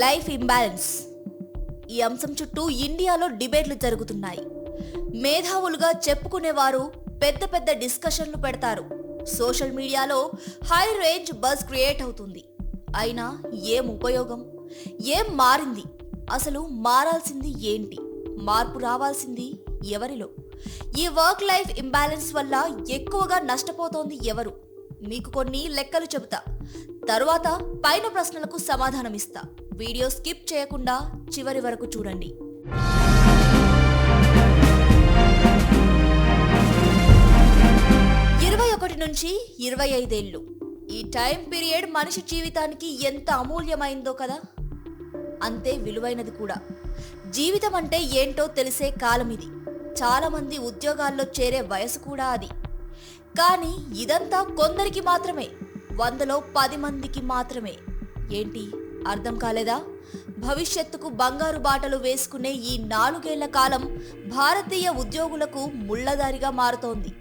Life imbalance ఈ అంశం చుట్టూ ఇండియాలో డిబేట్లు జరుగుతున్నాయి. మేధావులుగా చెప్పుకునేవారు పెద్ద పెద్ద డిస్కషన్లు పెడతారు. సోషల్ మీడియాలో హై రేంజ్ బజ్ క్రియేట్ అవుతుంది. అయినా ఏం ఉపయోగం? ఏం మారింది? అసలు మారాల్సింది ఏంటి? మార్పు రావాల్సింది ఎవరిలో? ఈ వర్క్ లైఫ్ ఇంబ్యాలెన్స్ వల్ల ఎక్కువగా నష్టపోతోంది ఎవరు? మీకు కొన్ని లెక్కలు చెబుతా, తరువాత పైన ప్రశ్నలకు సమాధానం ఇస్తా. వీడియో స్కిప్ చేయకుండా చివరి వరకు చూడండి. 21 నుంచి 25 ఏళ్ళు, ఈ టైం పీరియడ్ మనిషి జీవితానికి ఎంత అమూల్యమైందో కదా, అంతే విలువైనది కూడా. జీవితం అంటే ఏంటో తెలిసే కాలం ఇది. చాలా మంది ఉద్యోగాల్లో చేరే వయసు కూడా అది. కానీ ఇదంతా కొందరికి మాత్రమే, 100లో 10 మందికి మాత్రమే. ఏంటి అర్థం కాలేదా? భవిష్యత్తుకు బంగారు బాటలు వేసుకునే ఈ 4 ఏళ్ల కాలం భారతీయ ఉద్యోగులకు ముళ్లదారిగా మారుతోంది.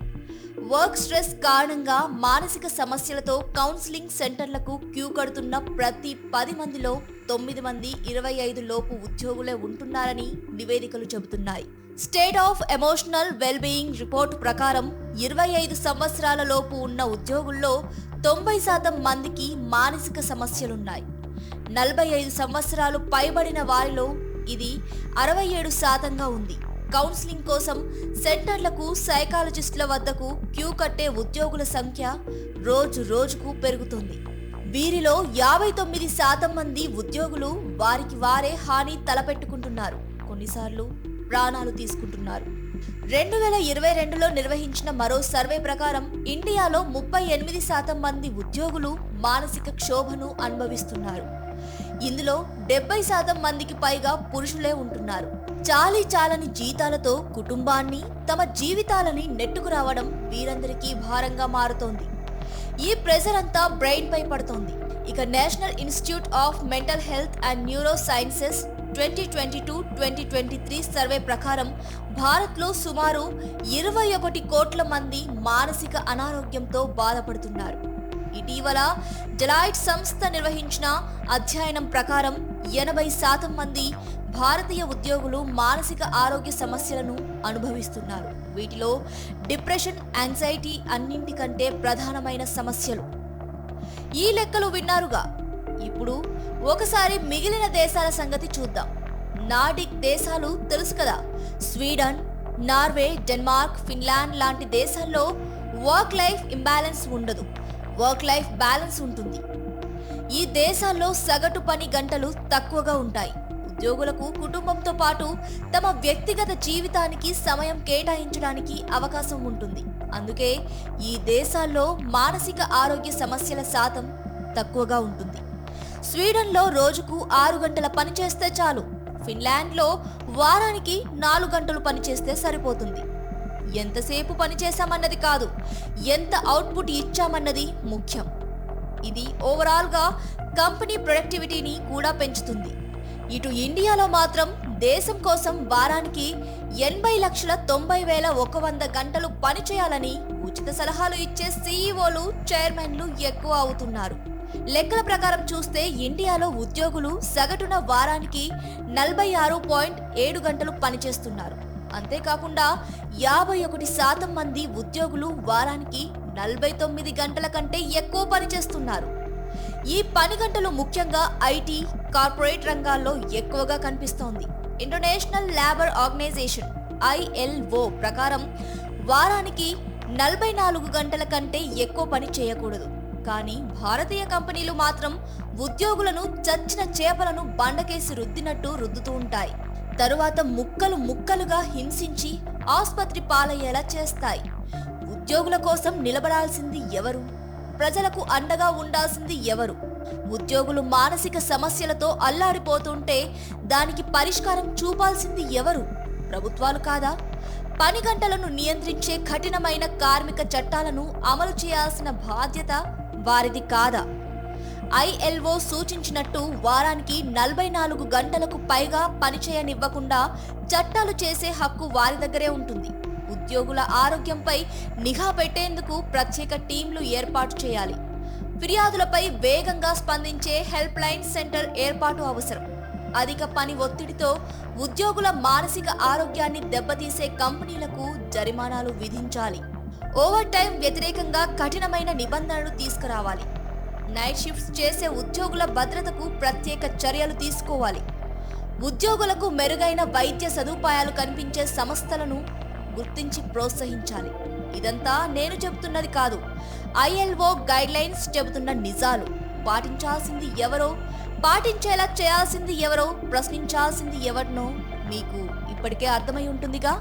వర్క్ స్ట్రెస్ కారణంగా మానసిక సమస్యలతో కౌన్సిలింగ్ సెంటర్లకు క్యూ కడుతున్న ప్రతి 10 మందిలో 9 మంది 25 లోపు ఉద్యోగులే ఉంటున్నారని నివేదికలు చెబుతున్నాయి. State of emotional wellbeing report ప్రకారం 25 సంవత్సరాల లోపు ఉన్న ఉద్యోగుల్లో 90% మందికి మానసిక సమస్యలున్నాయి. 45 సంవత్సరాలు పైబడిన వారిలో ఇది 67%గా ఉంది. కౌన్సిలింగ్ కోసం సెంటర్లకు సైకాలజిస్టుల వద్దకు క్యూ కట్టే ఉద్యోగుల సంఖ్య రోజు రోజుకు పెరుగుతుంది. వీరిలో 59% మంది ఉద్యోగులు వారికి వారే హాని తలపెట్టుకుంటున్నారు, కొన్నిసార్లు ప్రాణాలు తీసుకుంటున్నారు. 2022లో నిర్వహించిన మరో సర్వే ప్రకారం ఇండియాలో 38% మంది ఉద్యోగులు మానసిక క్షోభను అనుభవిస్తున్నారు. ఇందులో 70% మందికి పైగా పురుషులే ఉంటున్నారు. చాలని జీతాలతో కుటుంబాన్ని, తమ జీవితాలని నెట్టుకురావడం వీరందరికీ భారంగా మారుతోంది. ఈ ప్రెజర్ అంతా బ్రెయిన్ పై పడుతోంది. ఇక national institute of mental health and neuro sciences 2022-2023 survey ప్రకారం భారత్లో సుమారు 21 కోట్ల మంది మానసిక అనారోగ్యంతో బాధపడుతున్నారు. ఇటీవల డెలాయిట్ సంస్థ నిర్వహించిన అధ్యయనం ప్రకారం 80% మంది భారతీయ ఉద్యోగులు మానసిక ఆరోగ్య సమస్యలను అనుభవిస్తున్నారు. వీటిలో డిప్రెషన్, యాంగ్జైటీ అన్నింటికంటే ప్రధానమైన సమస్యలు. ఈ లెక్కలు విన్నారుగా. ఇప్పుడు ఒకసారి మిగిలిన దేశాల సంగతి చూద్దాం. నార్డిక్ దేశాలు తెలుసు కదా, స్వీడన్, నార్వే, డెన్మార్క్, ఫిన్లాండ్ లాంటి దేశాల్లో వర్క్ లైఫ్ ఇంబ్యాలెన్స్ ఉండదు, వర్క్ లైఫ్ బ్యాలెన్స్ ఉంటుంది. ఈ దేశాల్లో సగటు పని గంటలు తక్కువగా ఉంటాయి. ఉద్యోగులకు కుటుంబంతో పాటు తమ వ్యక్తిగత జీవితానికి సమయం కేటాయించడానికి అవకాశం ఉంటుంది. అందుకే ఈ దేశాల్లో మానసిక ఆరోగ్య సమస్యల శాతం తక్కువగా ఉంటుంది. స్వీడన్లో రోజుకు 6 గంటల పని చేస్తే చాలు. ఫిన్లాండ్లో వారానికి 4 గంటలు పనిచేస్తే సరిపోతుంది. ఎంతసేపు పనిచేశామన్నది కాదు, ఎంత అవుట్పుట్ ఇచ్చామన్నది ముఖ్యం. ఇది ఓవరాల్గా కంపెనీ ప్రొడక్టివిటీని కూడా పెంచుతుంది. ఇటు ఇండియాలో మాత్రం దేశం కోసం వారానికి 80,90,100 గంటలు పనిచేయాలని ఉచిత సలహాలు ఇచ్చే సీఈఓలు, చైర్మన్లు ఎక్కువ అవుతున్నారు. లెక్కల ప్రకారం చూస్తే ఇండియాలో ఉద్యోగులు సగటున వారానికి 46.7 గంటలు పనిచేస్తున్నారు. అంతేకాకుండా 51% మంది ఉద్యోగులు వారానికి 49 గంటల కంటే ఎక్కువ పనిచేస్తున్నారు. ఈ పని గంటలు ముఖ్యంగా ఐటీ, కార్పొరేట్ రంగాల్లో ఎక్కువగా కనిపిస్తోంది. ఇంటర్నేషనల్ లేబర్ ఆర్గనైజేషన్ ILO ప్రకారం వారానికి 44 గంటల కంటే ఎక్కువ పని చేయకూడదు. కానీ భారతీయ కంపెనీలు మాత్రం ఉద్యోగులను చచ్చిన చేపలను బండకేసి రుద్దినట్టు రుద్దుతూ ఉంటాయి. తరువాత ముక్కలుగా హింసించి ఆసుపత్రి పాలయ్యేలా చేస్తాయి. ఉద్యోగుల కోసం నిలబడాల్సింది ఎవరు? ప్రజలకు అండగా ఉండాల్సింది ఎవరు? ఉద్యోగులు మానసిక సమస్యలతో అల్లాడిపోతుంటే దానికి పరిష్కారం చూపాల్సింది ఎవరు? ప్రభుత్వాలు కాదా? పని గంటలను నియంత్రించే కఠినమైన కార్మిక చట్టాలను అమలు చేయాల్సిన బాధ్యత వారిది కాదా? ILO సూచించినట్టు వారానికి 44 గంటలకు పైగా పనిచేయనివ్వకుండా చట్టాలు చేసే హక్కు వారి దగ్గరే ఉంటుంది. ఉద్యోగుల ఆరోగ్యంపై నిఘా పెట్టేందుకు ప్రత్యేక టీంలు ఏర్పాటు చేయాలి. ఫిర్యాదులపై వేగంగా స్పందించే హెల్ప్ లైన్ సెంటర్ ఏర్పాటు అవసరం. అధిక పని ఒత్తిడితో ఉద్యోగుల మానసిక ఆరోగ్యాన్ని దెబ్బతీసే కంపెనీలకు జరిమానాలు విధించాలి. ఓవర్ టైం వ్యతిరేకంగా కఠినమైన నిబంధనలు తీసుకురావాలి. నైట్ షిఫ్ట్స్ చేసే ఉద్యోగుల భద్రతకు ప్రత్యేక చర్యలు తీసుకోవాలి. ఉద్యోగులకు మెరుగైన వైద్య సదుపాయాలు కనిపించే సంస్థలను గుర్తించి ప్రోత్సహించాలి. ఇదంతా నేను చెబుతున్నది కాదు, ILO గైడ్లైన్స్ చెబుతున్న నిజాలు. పాటించాల్సింది ఎవరో, పాటించేలా చేయాల్సింది ఎవరో, ప్రశ్నించాల్సింది ఎవరినో మీకు ఇప్పటికే అర్థమై ఉంటుందిగా.